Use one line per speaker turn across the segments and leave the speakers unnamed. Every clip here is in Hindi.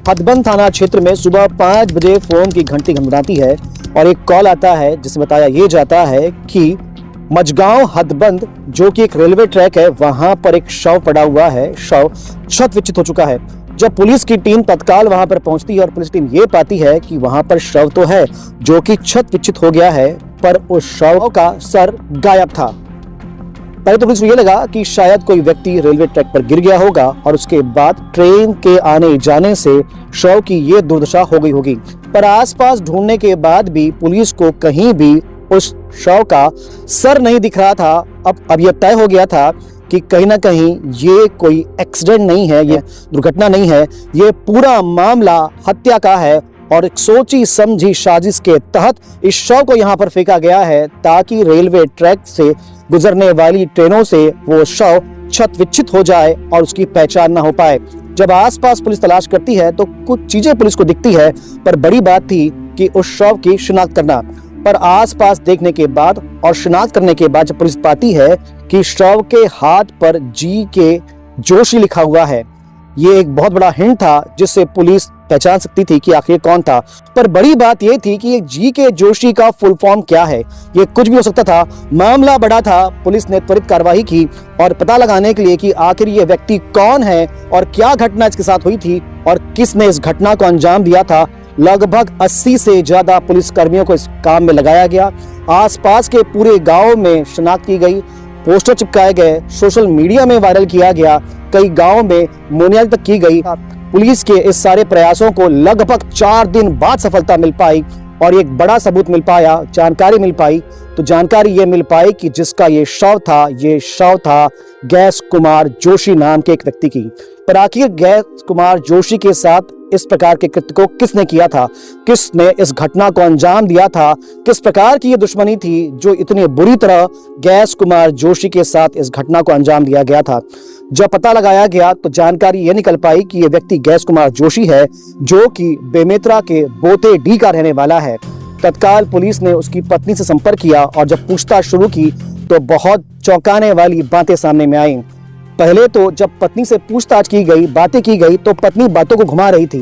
हथबंद थाना क्षेत्र में सुबह 5 बजे फोन की घंटी घंटाती है और एक कॉल आता है जिसमें बताया ये जाता है कि मजगांव हथबंद जो कि एक रेलवे ट्रैक है वहां पर एक शव पड़ा हुआ है। शव क्षत विक्षत हो चुका है। जब पुलिस की टीम तत्काल वहां पर पहुंचती है और पुलिस टीम ये पाती है कि वहां पर शव तो है जो कि क्षत विक्षत हो गया है, पर उस शव का सर गायब था। पहले तो पुलिस को ये लगा कि शायद कोई व्यक्ति रेलवे ट्रैक पर गिर गया होगा और उसके बाद ट्रेन के आने जाने से शव की ये दुर्दशा हो गई होगी, पर आसपास ढूंढने के बाद भी पुलिस को कहीं भी उस शव का सर नहीं दिख रहा था। अब यह तय हो गया था कि कहीं ना कहीं ये कोई एक्सीडेंट नहीं है, ये दुर्घटना नहीं है, ये पूरा मामला हत्या का है और एक सोची समझी साजिश के तहत इस शव को यहाँ पर फेंका गया है ताकि रेलवे ट्रैक से गुजरने वाली ट्रेनों से वो शव क्षत विक्षत हो जाए और उसकी पहचान ना हो पाए। जब आसपास पुलिस तलाश करती है तो कुछ चीजें पुलिस को दिखती है, पर बड़ी बात थी कि उस शव की शिनाख्त करना। पर आसपास देखने के बाद और शिनाख्त करने के बाद जब पुलिस पाती है कि शव के हाथ पर जी के जोशी लिखा हुआ है, ये एक बहुत बड़ा हिंट था जिससे पुलिस पहचान सकती थी कि आखिर कौन था। पर बड़ी बात यह थी कि जी के जोशी का फुल फॉर्म क्या है, ये कुछ भी हो सकता था। मामला बड़ा था। पुलिस ने त्वरित कार्रवाई की और पता लगाने के लिए कि आखिर ये व्यक्ति कौन है और क्या घटना इसके साथ हुई थी और किसने इस घटना को अंजाम दिया था। लगभग 80 से ज्यादा पुलिस कर्मियों को इस काम में लगाया गया। आसपास के पूरे गांव में शिनाख्त की गई, पोस्टर चिपकाए गए, सोशल मीडिया में वायरल किया गया, कई गांव में मुनियाद तक की गई। पुलिस के इस सारे प्रयासों को लगभग 4 दिन बाद सफलता मिल पाई और एक बड़ा सबूत मिल पाया, जानकारी मिल पाई। तो जानकारी ये मिल पाई कि जिसका ये शव था गैस कुमार जोशी नाम के एक व्यक्ति की। पर आखिर गैस कुमार जोशी के साथ इस प्रकार के कृत्य को किसने किया था, किसने इस घटना को अंजाम दिया था, किस प्रकार की ये दुश्मनी थी जो इतनी बुरी तरह गैस कुमार जोशी के साथ इस घटना को अंजाम दिया गया था। जब पता लगाया गया तो जानकारी ये निकल पाई कि ये व्यक्ति गैस कुमार जोशी है जो कि बेमेतरा के बोते डी का रहने वाला है। तत्काल पुलिस ने उसकी पत्नी से संपर्क किया और जब पूछताछ शुरू की तो बहुत चौंकाने वाली बातें सामने में आई। पहले तो जब पत्नी से पूछताछ की गई, बातें की गई, तो पत्नी बातों को घुमा रही थी।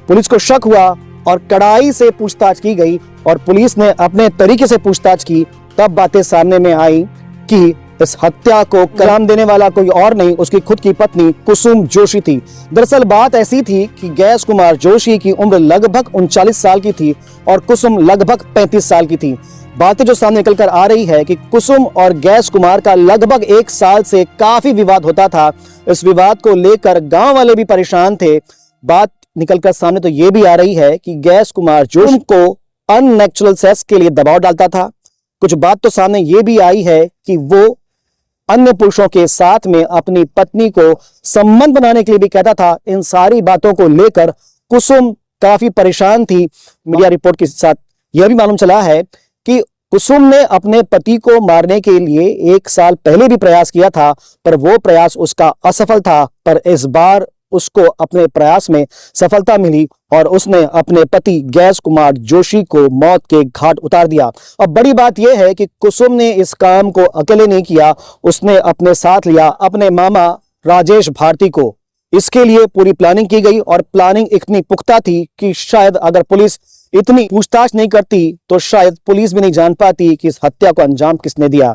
पुलिस को शक हुआ और कड़ाई से पूछताछ की गई और पुलिस ने अपने तरीके से पूछताछ की। तब बातें सामने में आई कि इस हत्या को अंजाम देने वाला कोई और नहीं, उसकी खुद की पत्नी कुसुम जोशी थी। दरअसल बात ऐसी थी कि गैस कुमार जोशी की उम्र लगभग 39 साल की थी और कुसुम लगभग 35 साल की थी। बातें जो सामने निकल कर आ रही है कि कुसुम और गैस कुमार का लगभग 1 साल से काफी विवाद होता था। इस विवाद को लेकर गांव वाले भी परेशान थे। बात निकलकर सामने तो ये भी आ रही है कि गैस कुमार जोशी को अननेचुरल सेक्स के लिए दबाव डालता था। कुछ बात तो सामने ये भी आई है कि वो अन्य पुरुषों के साथ में अपनी पत्नी को संबंध बनाने के लिए भी कहता था। इन सारी बातों को लेकर कुसुम काफी परेशान थी। मीडिया रिपोर्ट के साथ यह भी मालूम चला है कि कुसुम ने अपने पति को मारने के लिए 1 साल पहले भी प्रयास किया था, पर वो प्रयास उसका असफल था। पर इस बार उसको अपने प्रयास में सफलता मिली और उसने अपने पति गैस कुमार जोशी को मौत के घाट उतार दिया। अब बड़ी बात यह है कि कुसुम ने इस काम को अकेले नहीं किया, उसने अपने साथ लिया अपने मामा राजेश भारती को। इसके लिए पूरी प्लानिंग की गई और प्लानिंग इतनी पुख्ता थी कि शायद अगर पुलिस इतनी पूछताछ नहीं करती तो शायद पुलिस भी नहीं जान पाती कि इस हत्या को अंजाम किसने दिया।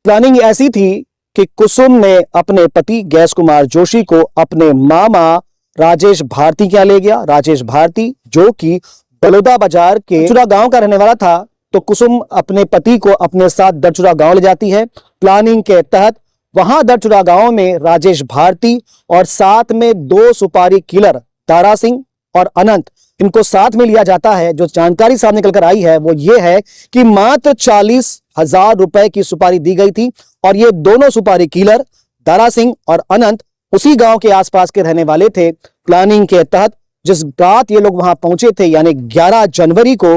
प्लानिंग ऐसी थी कि कुसुम ने अपने पति गैस कुमार जोशी को अपने मामा राजेश भारती क्या ले गया। राजेश भारती जो कि बलौदा बाजार के दरचुरा गांव का रहने वाला था, तो कुसुम अपने पति को अपने साथ दरचुरा गांव ले जाती है। प्लानिंग के तहत वहां दरचुरा गांव में राजेश भारती और साथ में 2 सुपारी किलर तारा सिंह और अनंत, इनको साथ में लिया जाता है। जो जानकारी सामने निकल कर आई है वो ये है कि मात्र 40,000 रुपए की सुपारी दी गई थी और ये दोनों सुपारी किलर दारा सिंह और अनंत उसी गांव के आसपास के रहने वाले थे। प्लानिंग के तहत जिस रात ये लोग वहां पहुंचे थे यानी 11 जनवरी को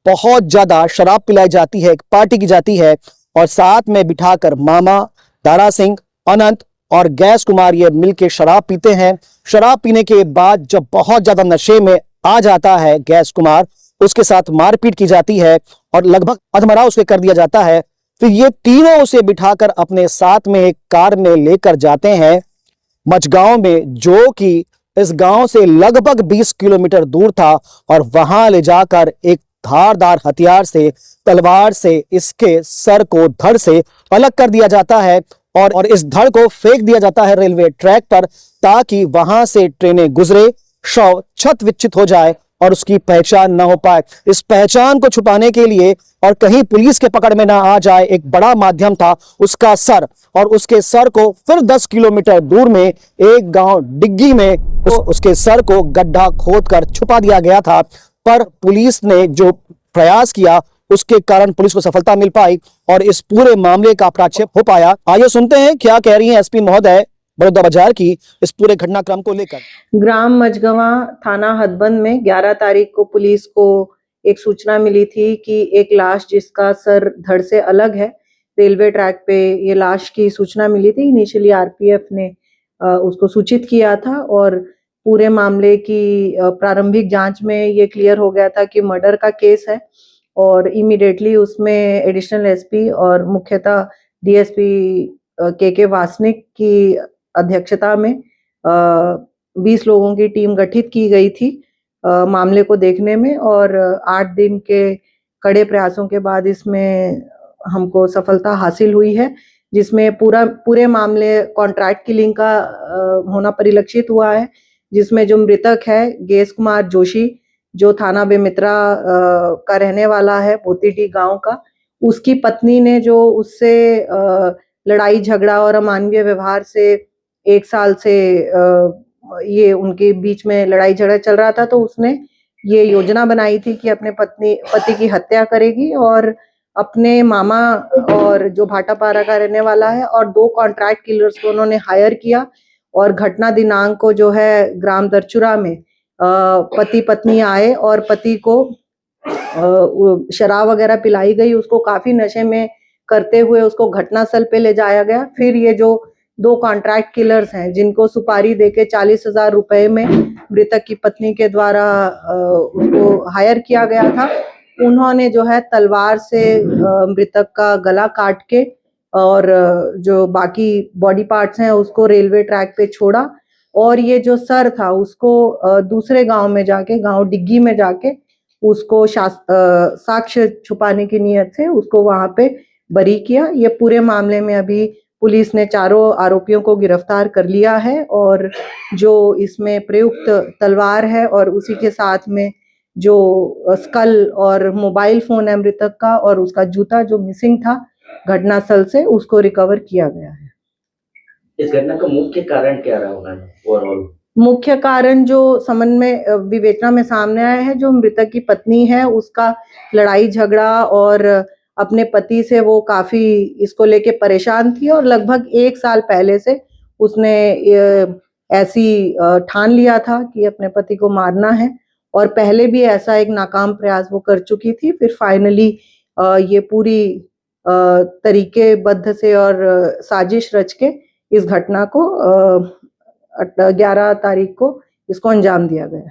बहुत ज्यादा शराब पिलाई जाती है, एक पार्टी की जाती है और साथ में बिठाकर मामा दारा सिंह, अनंत और गैस कुमार ये मिलके शराब पीते हैं। शराब पीने के बाद जब बहुत ज्यादा नशे में आ जाता है गैस कुमार, उसके साथ मारपीट की जाती है और लगभग अधमरा उसे कर दिया जाता है। फिर ये तीनों उसे बिठाकर अपने साथ में एक कार में लेकर जाते हैं मजगांव में, जो कि इस गांव से लगभग 20 किलोमीटर दूर था और वहां ले जाकर एक धारदार हथियार से, तलवार से इसके सर को धड़ से अलग कर दिया जाता है और इस धड़ को फेंक दिया जाता है रेलवे ट्रैक पर, ताकि वहां से ट्रेनें गुजरे, शव छत विच्छित हो जाए और उसकी पहचान न हो पाए। इस पहचान को छुपाने के लिए और कहीं पुलिस के पकड़ में ना आ जाए, एक बड़ा माध्यम था उसका सर, और उसके सर को फिर 10 किलोमीटर दूर में एक गांव डिग्गी में उसके सर को गड्ढा खोदकर छुपा दिया गया था। पर पुलिस ने जो प्रयास किया उसके कारण पुलिस को सफलता मिल पाई और इस पूरे मामले का प्राक्षेप हो पाया। आइए सुनते हैं क्या कह रही हैं एसपी महोदय बड़ौदा बाजार की इस पूरे घटनाक्रम को लेकर।
ग्राम मझगवा थाना हथबंद में 11 तारीख को पुलिस को एक सूचना मिली थी कि एक लाश जिसका सर धड़ से अलग है, रेलवे ट्रैक पे ये लाश की सूचना मिली थी। इनिशियली आरपीएफ ने उसको सूचित किया था और पूरे मामले की प्रारंभिक जांच में ये क्लियर हो गया था कि मर्डर का केस है और इमीडिएटली उसमें एडिशनल एसपी और मुख्यतः डीएसपी के वासनिक की अध्यक्षता में 20 लोगों की टीम गठित की गई थी मामले को देखने में, और 8 दिन के कड़े प्रयासों के बाद इसमें हमको सफलता हासिल हुई है, जिसमें पूरे मामले कॉन्ट्रैक्ट किलिंग का होना परिलक्षित हुआ है, जिसमें जो मृतक है गेस कुमार जोशी, जो थाना बेमित्रा का रहने वाला है, पोतीटी गांव का, उसकी पत्नी ने जो उससे लड़ाई झगड़ा और अमानवीय व्यवहार से 1 साल से ये उनके बीच में लड़ाई झगड़ा चल रहा था, तो उसने ये योजना बनाई थी कि अपने पति की हत्या करेगी और अपने मामा और जो भाटापारा का रहने वाला है और 2 कॉन्ट्रैक्ट किलर्स को उन्होंने हायर किया और घटना दिनांक को जो है ग्राम दरचुरा में पति पत्नी आए और पति को शराब वगैरह पिलाई गई, उसको काफी नशे में करते हुए उसको घटनास्थल पे ले जाया गया। फिर ये जो 2 कॉन्ट्रैक्ट किलर्स हैं जिनको सुपारी देके 40,000 रुपए में मृतक की पत्नी के द्वारा उसको हायर किया गया था, उन्होंने जो है तलवार से मृतक का गला काट के और जो बाकी बॉडी पार्ट्स हैं उसको रेलवे ट्रैक पे छोड़ा और ये जो सर था उसको दूसरे गांव में जाके, गांव डिग्गी में जाके उसको साक्ष्य छुपाने की नियत से उसको वहां पे बरी किया। ये पूरे मामले में अभी पुलिस ने 4 आरोपियों को गिरफ्तार कर लिया है और जो इसमें प्रयुक्त तलवार है और उसी के साथ में जो स्कल और मोबाइल फोन है मृतक का और उसका जूता जो मिसिंग था घटनास्थल से, उसको रिकवर किया गया है।
इस घटना का मुख्य कारण क्या रहा होगा ओवरऑल? मुख्य
कारण जो संबंध में विवेचना में सामने आया है, जो मृतक की पत्नी है उसका लड़ाई झगड़ा और अपने पति से वो काफी इसको लेके परेशान थी और लगभग 1 साल पहले से उसने ऐसी ठान लिया था कि अपने पति को मारना है और पहले भी ऐसा एक नाकाम प्रयास वो कर चुकी थी। फिर फाइनली ये पूरी तरीकेबद्ध से और साजिश रच के इस घटना को 11 तारीख को इसको अंजाम दिया गया।